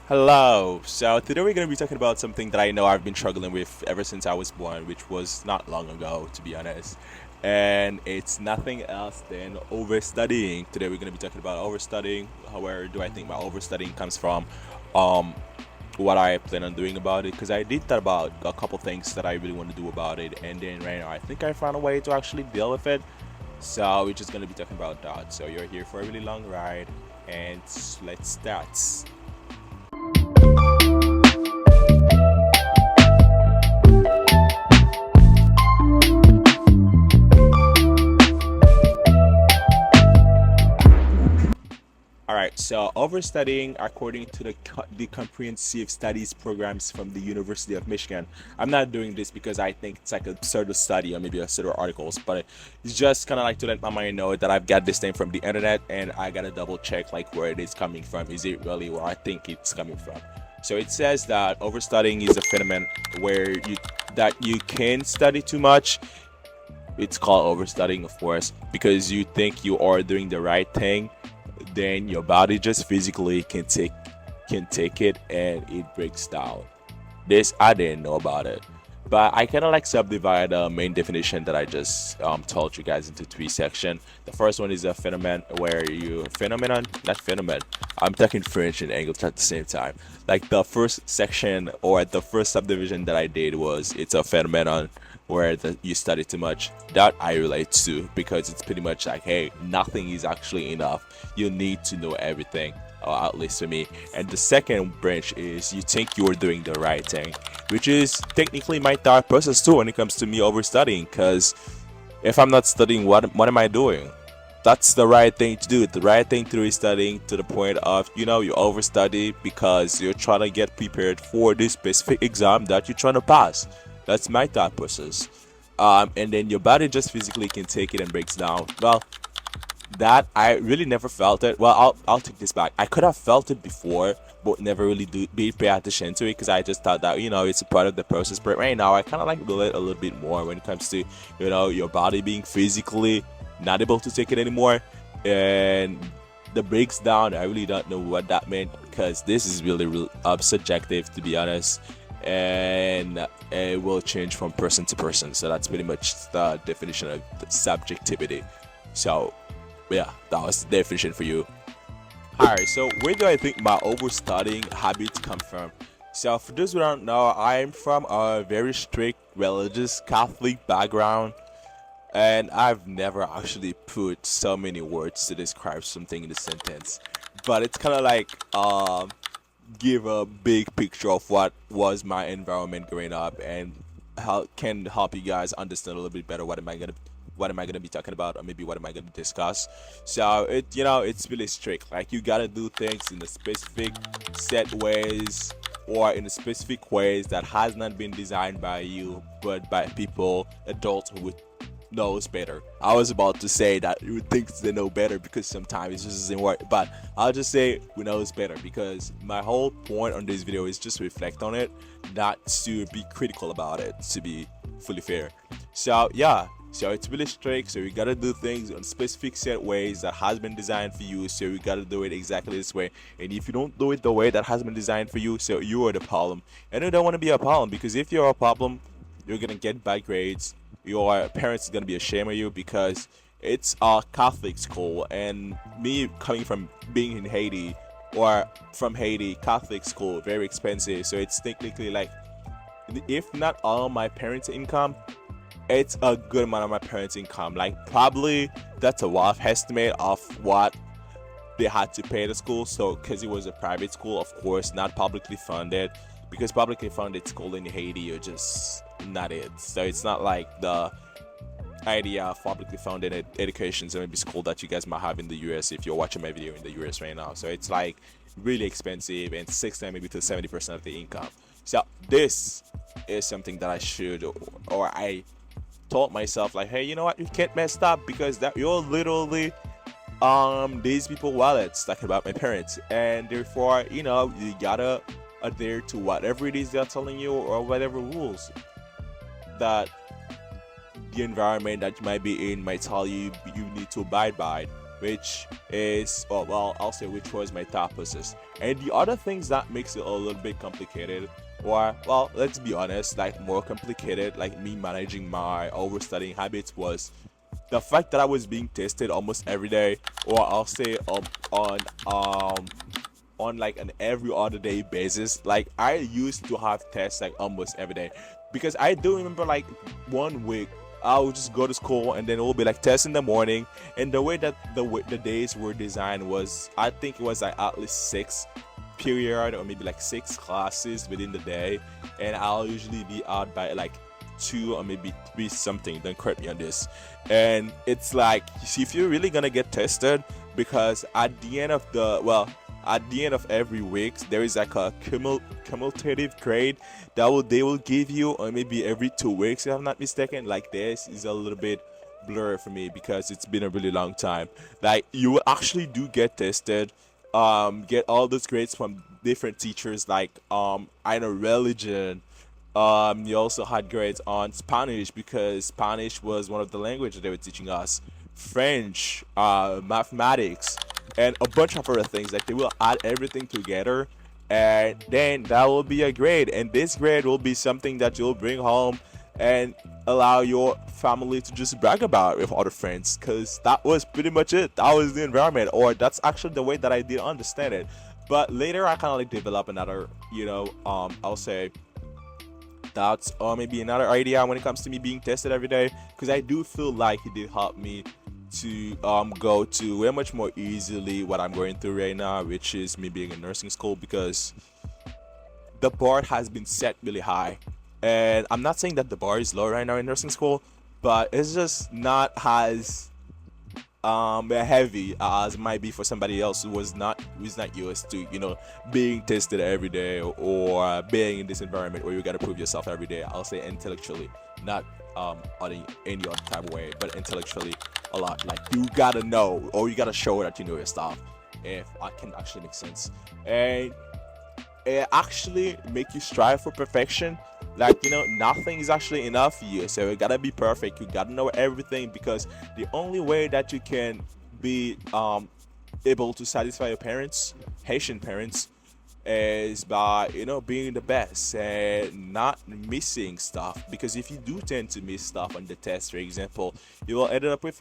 Hello. So today we're going to be talking about something that I know I've been struggling with ever since I was born, which was not long ago, to be honest. And it's nothing else than overstudying. Today we're going to be talking about overstudying. Where do I think my overstudying comes from? Um, what I plan on doing about it, because I did thought about a couple things that I really want to do about it, and then right now I think I found a way to actually deal with it. So we're just going to be talking about that. So you're here for a really long ride, and let's start. All right, so overstudying, according to the comprehensive studies programs from the University of Michigan. I'm not doing this because I think it's like a pseudo study or maybe a pseudo articles, but it's just kind of like to let my mind know that I've got this thing from the internet and I gotta double check like where it is coming from. Is it really where I think it's coming from? So it says that overstudying is a phenomenon where you can study too much. It's called overstudying, of course, because you think you are doing the right thing, then your body just physically can take it and it breaks down. This I didn't know about it, but I kind of like subdivide the main definition that I just told you guys into three sections. The first one is a phenomenon where you phenomenon, not phenomenon. I'm talking French and English at the same time. Like the first section or the first subdivision that I did was it's a phenomenon where you study too much. That I relate to because it's pretty much like, hey, nothing is actually enough. You need to know everything, or at least for me. And the second branch is you think you're doing the right thing, which is technically my thought process too when it comes to me overstudying. Because if I'm not studying, what am I doing? That's the right thing to do. The right thing to do is studying to the point of you overstudy because you're trying to get prepared for this specific exam that you're trying to pass. That's my thought process. And then your body just physically can take it and breaks down. Well, that I really never felt it. Well, I'll take this back. I could have felt it before, but never really be pay attention to it because I just thought that it's a part of the process. But right now, I kind of like relate a little bit more when it comes to your body being physically not able to take it anymore, and the breaks down. I really don't know what that meant because this is really subjective, to be honest, and it will change from person to person. So that's pretty much the definition of the subjectivity. So yeah, that was the definition for you. Alright, so where do I think my overstudying habits come from? So for those who don't know, I'm from a very strict religious Catholic background, and I've never actually put so many words to describe something in a sentence. But it's kind of like give a big picture of what was my environment growing up and how can help you guys understand a little bit better what am I gonna be talking about, or maybe what am I gonna discuss. So it's really strict. Like you gotta do things in a specific set ways or in a specific ways that has not been designed by you but by people, adults who knows better. I was about to say that you would think they know better because sometimes it just doesn't work, but I'll just say who knows better because my whole point on this video is just reflect on it, not to be critical about it, to be fully fair. So yeah, so it's really strict, so you gotta do things in specific set ways that has been designed for you, so you gotta do it exactly this way. And if you don't do it the way that has been designed for you, so you are the problem. And you don't want to be a problem because if you're a problem, you're gonna get bad grades. Your parents are gonna be ashamed of you because it's a Catholic school, and me coming from being in Haiti or from Haiti, Catholic school very expensive. So it's technically like, if not all my parents' income, it's a good amount of my parents' income. Like probably that's a rough estimate of what they had to pay the school. So because it was a private school, of course, not publicly funded, because publicly funded school in Haiti are just not it. So it's not like the idea of publicly funded education, so maybe school that you guys might have in the US if you're watching my video in the US right now. So it's like really expensive and 60 maybe to 70% of the income. So this is something that I should, or I told myself like, hey, you know what, you can't mess up because that you're literally these people wallets, talking about my parents, and therefore you gotta adhere to whatever it is they're telling you or whatever rules that the environment that you might be in might tell you you need to abide by. which is, well, I'll say which was my thought process. And the other things that makes it a little bit complicated, or well, let's be honest, like more complicated, like me managing my overstudying habits, was the fact that I was being tested almost every day, or I'll say on like an every other day basis. Like I used to have tests like almost every day, because I do remember like one week I would just go to school and then it will be like tests in the morning. And the way that the days were designed was, I think it was like at least six period or maybe like six classes within the day, and I'll usually be out by like two or maybe three something. Don't quote me on this. And it's like, you see, if you're really gonna get tested, because at the end of the, well, at the end of every week there is like a cumulative grade that they will give you, or maybe every 2 weeks if I'm not mistaken. Like this is a little bit blur for me because it's been a really long time. Like you will actually do get tested, get all those grades from different teachers, like I know religion. You also had grades on Spanish, because Spanish was one of the languages they were teaching us. French, mathematics, and a bunch of other things. Like they will add everything together, and then that will be a grade. And this grade will be something that you'll bring home and allow your family to just brag about with other friends. Cause that was pretty much it. That was the environment, or that's actually the way that I did understand it. But later I kind of like develop another, I'll say thoughts, or maybe another idea when it comes to me being tested every day, because I do feel like it did help me to go to way much more easily what I'm going through right now, which is me being in nursing school, because the bar has been set really high. And I'm not saying that the bar is low right now in nursing school, but it's just not as heavy as it might be for somebody else who's not used to being tested every day, or being in this environment where you got to prove yourself every day. I'll say intellectually, not on any other type of way, but intellectually a lot. Like you gotta know, or you gotta show that you know your stuff, if I can actually make sense. And it actually make you strive for perfection. Like nothing is actually enough for you, so you gotta be perfect. You gotta know everything, because the only way that you can be able to satisfy your parents, Haitian parents, is by being the best and not missing stuff. Because if you do tend to miss stuff on the test, for example, you will end up with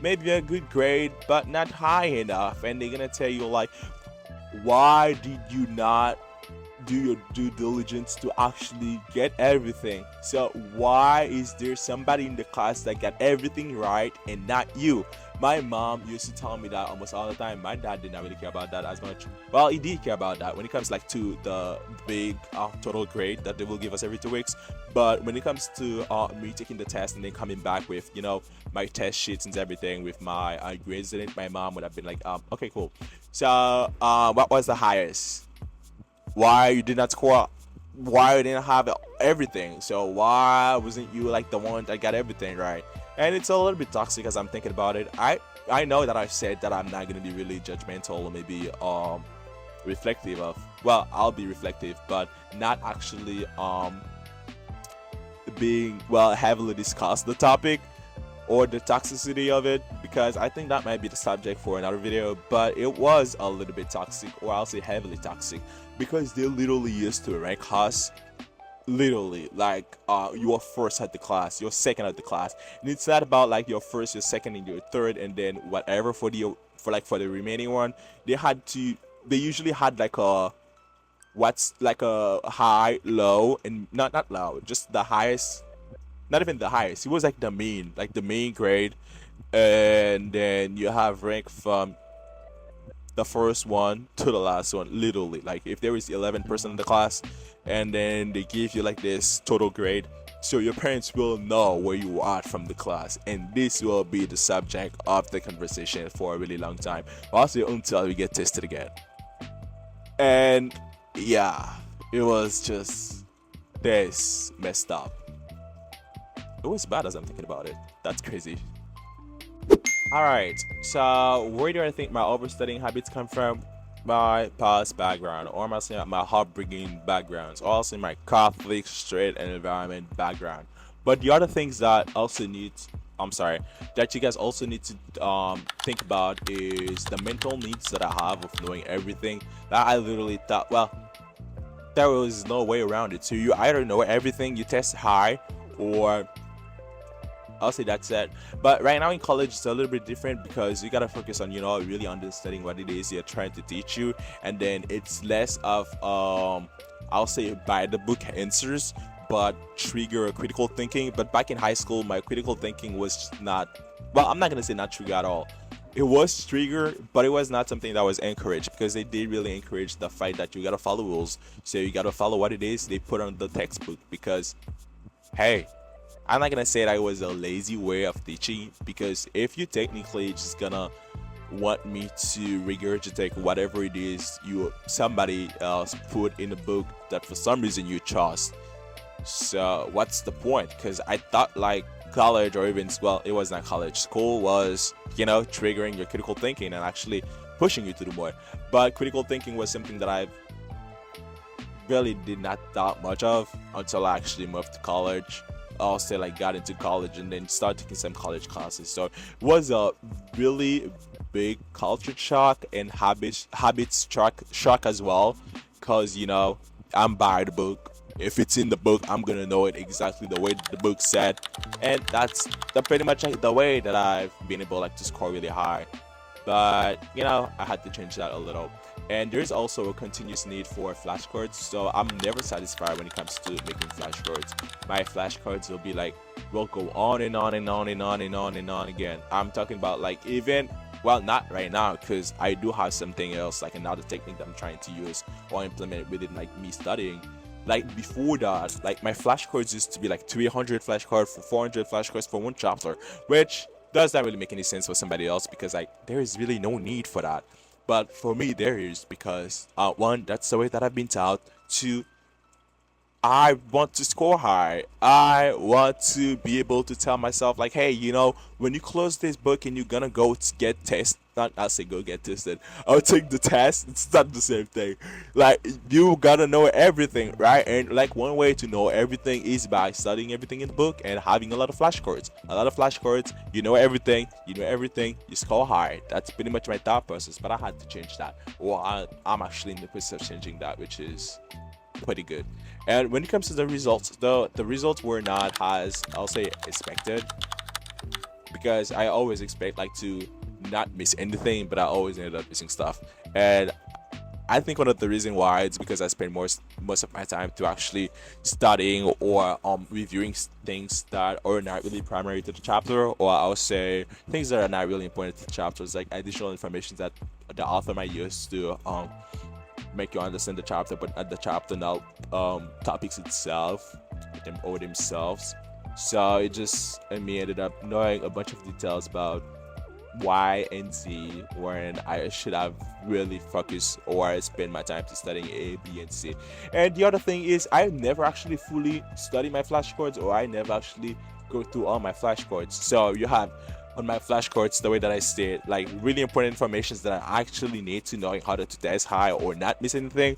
maybe a good grade but not high enough, and they're gonna tell you like, why did you not do your due diligence to actually get everything? So why is there somebody in the class that got everything right and not you? My mom used to tell me that almost all the time. My dad did not really care about that as much. Well, he did care about that when it comes like to the big total grade that they will give us every 2 weeks. But when it comes to me taking the test and then coming back with my test sheets and everything with my grades in it, my mom would have been like, okay, cool. So what was the highest? Why you did not score? Why you didn't have everything? So why wasn't you like the one that got everything right? And it's a little bit toxic as I'm thinking about it. I know that I've said that I'm not gonna be really judgmental, or maybe reflective of, well, I'll be reflective, but not actually being, well, heavily discuss the topic or the toxicity of it, because I think that might be the subject for another video. But it was a little bit toxic, or I'll say heavily toxic, because they literally used to rank us, literally like you're first at the class, you're second at the class, and it's not about like your first, your second, and your third, and then whatever for the remaining one. They usually had like a, what's like a high, low, and not low, just the highest. Not even the highest. It was like the main grade, and then you have rank from the first one to the last one. Literally, like if there is 11% in the class, and then they give you like this total grade, so your parents will know where you are from the class, and this will be the subject of the conversation for a really long time. Also, until we get tested again. And yeah, it was just this messed up. It was bad as I'm thinking about it. That's crazy. Alright, so where do I think my overstudying habits come from? My past background, or am I saying my heartbreaking backgrounds, or my Catholic, straight, and environment background. But the other things that also need I'm sorry, that you guys also need to think about is the mental needs that I have of knowing everything. That I literally thought, well, there was no way around it. So you either know everything, you test high, or I'll say that's it. But right now in college, it's a little bit different because you gotta focus on, really understanding what it is they're trying to teach you, and then it's less of I'll say by the book answers, but trigger critical thinking. But back in high school, my critical thinking was not, well, I'm not gonna say not trigger at all. It was trigger, but it was not something that was encouraged because they did really encourage the fact that you gotta follow rules. So you gotta follow what it is they put on the textbook because, hey, I'm not gonna say that it was a lazy way of teaching because if you technically just gonna want me to regurgitate whatever it is you somebody else put in the book that for some reason you trust, so what's the point? Because I thought like college or even, well, it was not college, school was, triggering your critical thinking and actually pushing you to do more. But critical thinking was something that I really did not thought much of until I actually moved to college. I'll say like got into college and then started taking some college classes. So it was a really big culture shock and habits shock as well, because I'm by the book. If it's in the book, I'm gonna know it exactly the way the book said, and that's pretty much like the way that I've been able like to score really high. But I had to change that a little. And there's also a continuous need for flashcards, so I'm never satisfied when it comes to making flashcards. My flashcards will go on and on and on and on and on and on again. I'm talking about like, even, well, not right now because I do have something else, like another technique that I'm trying to use or implement within like me studying. Like before that, like my flashcards used to be like 300 flashcards for 400 flashcards for one chapter, which does not really make any sense for somebody else because like there is really no need for that. But for me, there is, because one, that's the way that I've been taught. Two, I want to score high. I want to be able to tell myself like, hey, when you close this book and you're gonna go get tested, not I'll say go get tested. I'll take the test. It's not the same thing. Like you gotta know everything, right? And like one way to know everything is by studying everything in the book and having a lot of flashcards. A lot of flashcards. You know everything. You know everything. You score high. That's pretty much my thought process. But I had to change that. Or I'm actually in the process of changing that, which is pretty good. And when it comes to the results, though, the results were not as, I'll say, expected, because I always expect like to not miss anything, but I always ended up missing stuff. And I think one of the reasons why it's because I spend most of my time to actually studying or reviewing things that are not really primary to the chapter, or I'll say things that are not really important to the chapters, like additional information that the author might use to make you understand the chapter, but at the chapter now topics itself them or themselves. So it just, and me ended up knowing a bunch of details about Y and Z when I should have really focused or spend my time to studying A, B, and C. And the other thing is I never actually fully study my flashcards, or I never actually go through all my flashcards. So you have on my flashcards, the way that I state, like really important information that I actually need to know in order to test high or not miss anything.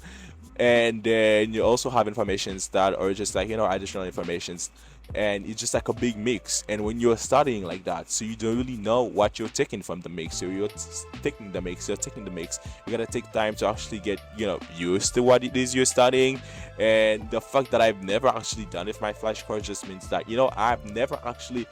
And then you also have informations that are just like, additional informations, and it's just like a big mix. And when you're studying like that, so you don't really know what you're taking from the mix, so you're taking the mix, you gotta take time to actually get used to what it is you're studying. And the fact that I've never actually done it with my flashcards just means that I've never actually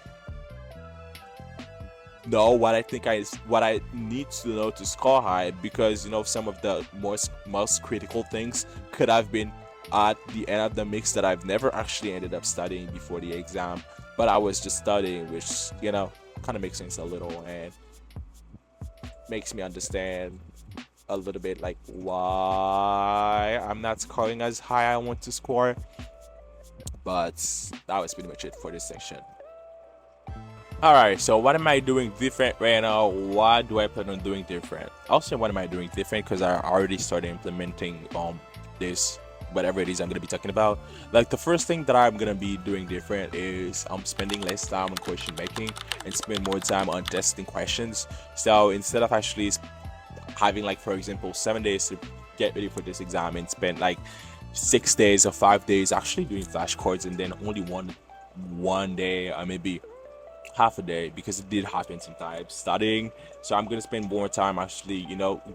know what I need to know to score high, because some of the most critical things could have been at the end of the mix that I've never actually ended up studying before the exam, but I was just studying, which kind of makes sense a little and makes me understand a little bit like why I'm not scoring as high I want to score. But that was pretty much it for this section. Alright, so what am I doing different right now? What do I plan on doing different? I'll say what am I doing different because I already started implementing this, whatever it is I'm gonna be talking about. Like the first thing that I'm gonna be doing different is spending less time on question making and spend more time on testing questions. So instead of actually having, like, for example, 7 days to get ready for this exam and spend like 6 days or 5 days actually doing flashcards, and then only one day or maybe half a day because it did happen sometimes studying. So I'm gonna spend more time actually,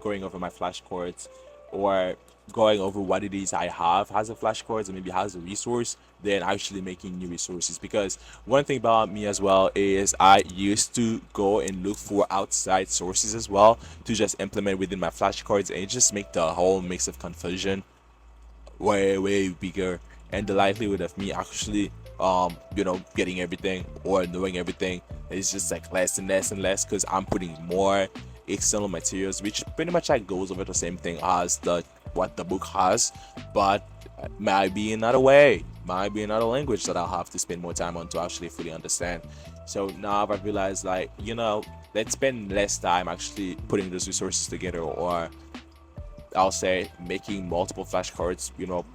going over my flashcards or going over what it is I have as a flashcards or maybe as a resource, then actually making new resources. Because one thing about me as well is I used to go and look for outside sources as well to just implement within my flashcards, and it just make the whole mix of confusion way bigger, and the likelihood of me actually getting everything or knowing everything is just like less and less and less, because I'm putting more external materials, which pretty much like goes over the same thing as the what the book has, but might be another way, might be another language that I'll have to spend more time on to actually fully understand. So now I've realized, like, let's spend less time actually putting those resources together, or I'll say making multiple flashcards,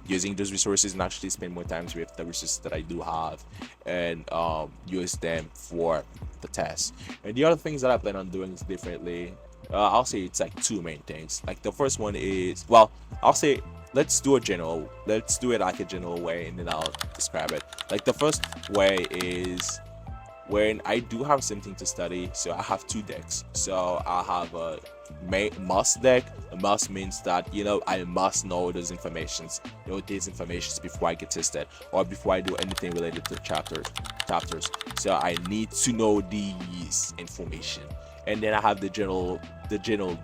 using those resources, and actually spend more time with the resources that I do have, and use them for the test. And the other things that I plan on doing is differently. I'll say it's like two main things. Like the first one is, well, I'll say let's do it like a general way, and then I'll describe it. Like the first way is when I do have something to study. So I have two decks. So I have a must deck. A must means that I must know these informations before I get tested or before I do anything related to chapters. So I need to know these information. And then I have the general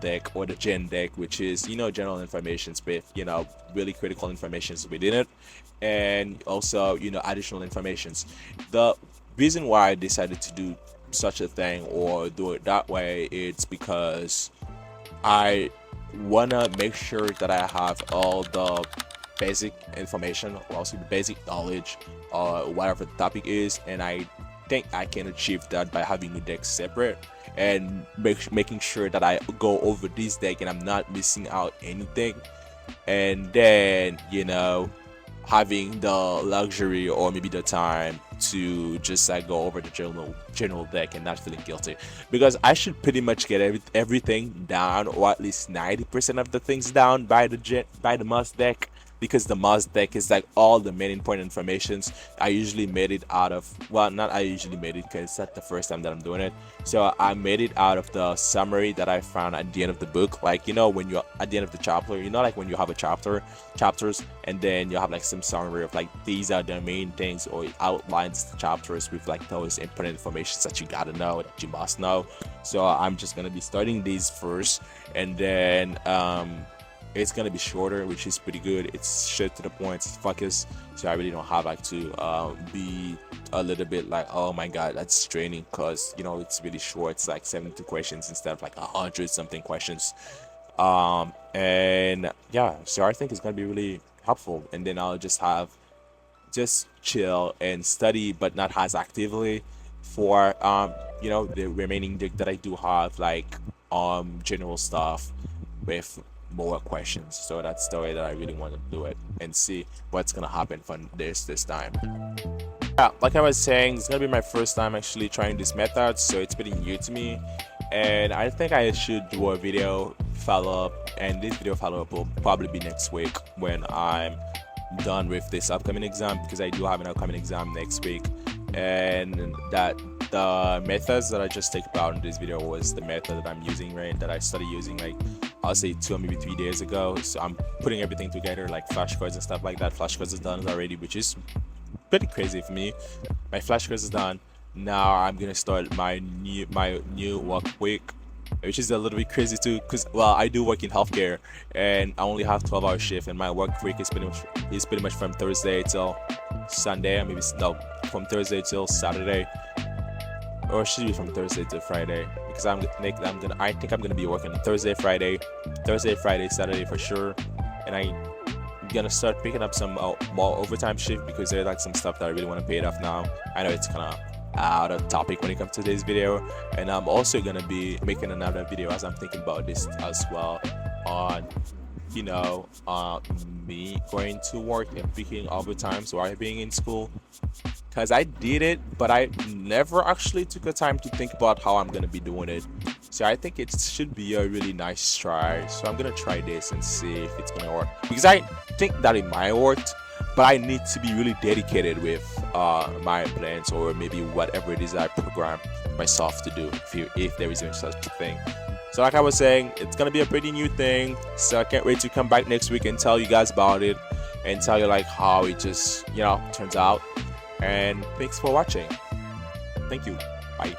deck, or the gen deck, which is general informations with really critical informations within it, and also additional informations. The reason why I decided to do such a thing or do it that way, it's because I wanna make sure that I have all the basic information, or also the basic knowledge, whatever the topic is, and I think I can achieve that by having the deck separate and making sure that I go over this deck and I'm not missing out anything. And then having the luxury or maybe the time to just like go over the general deck and not feeling guilty, because I should pretty much get everything down, or at least 90% of the things down by the must deck, because the must deck is like all the main important informations. I usually made it out of, well, not I usually made it, because it's not the first time that I'm doing it. So I made it out of the summary that I found at the end of the book. Like when you're at the end of the chapter, like when you have a chapters, and then you have like some summary of like these are the main things, or it outlines the chapters with like those important information that you gotta know, that you must know. So I'm just gonna be starting these first, and then it's gonna be shorter, which is pretty good. It's straight to the point, it's focused, so I really don't have like to be a little bit like, oh my god, that's draining, because it's really short. It's like 72 questions instead of like 100 something questions. And yeah, so I think it's gonna be really helpful, and then I'll just chill and study, but not as actively for the remaining deck that I do have, like general stuff with more questions. So that's the way that I really want to do it, and see what's gonna happen from this time. Yeah, like I was saying, it's gonna be my first time actually trying this method, so it's pretty new to me, and I think I should do a video follow up, and this video follow up will probably be next week when I'm done with this upcoming exam, because I do have an upcoming exam next week. And that the methods that I just talked about in this video was the method that I'm using, right, that I started using like I'll say 2 or maybe 3 days ago. So I'm putting everything together, like flashcards and stuff like that. Flashcards is done already, which is pretty crazy for me. My flashcards is done. Now I'm gonna start my new work week, which is a little bit crazy too, because I do work in healthcare, and I only have 12-hour shift, and my work week is pretty much from Thursday till Sunday, or maybe no, from Thursday till Saturday, or it should be from Thursday to Friday, because I think I'm gonna be working Thursday, Friday, Saturday for sure, and I'm gonna start picking up some more overtime shift, because there's like some stuff that I really want to pay it off now. I know it's kind of out of topic when it comes to this video, and I'm also gonna be making another video as I'm thinking about this as well, on me going to work and picking overtime while being in school, because I did it, but I never actually took the time to think about how I'm gonna be doing it. So I think it should be a really nice try. So I'm gonna try this and see if it's gonna work, because I think that it might work. but I need to be really dedicated with my plans, or maybe whatever it is I program myself to do, if there is even such a thing. So like I was saying, it's gonna be a pretty new thing. So I can't wait to come back next week and tell you guys about it, and tell you like how it just turns out. And thanks for watching. Thank you. Bye.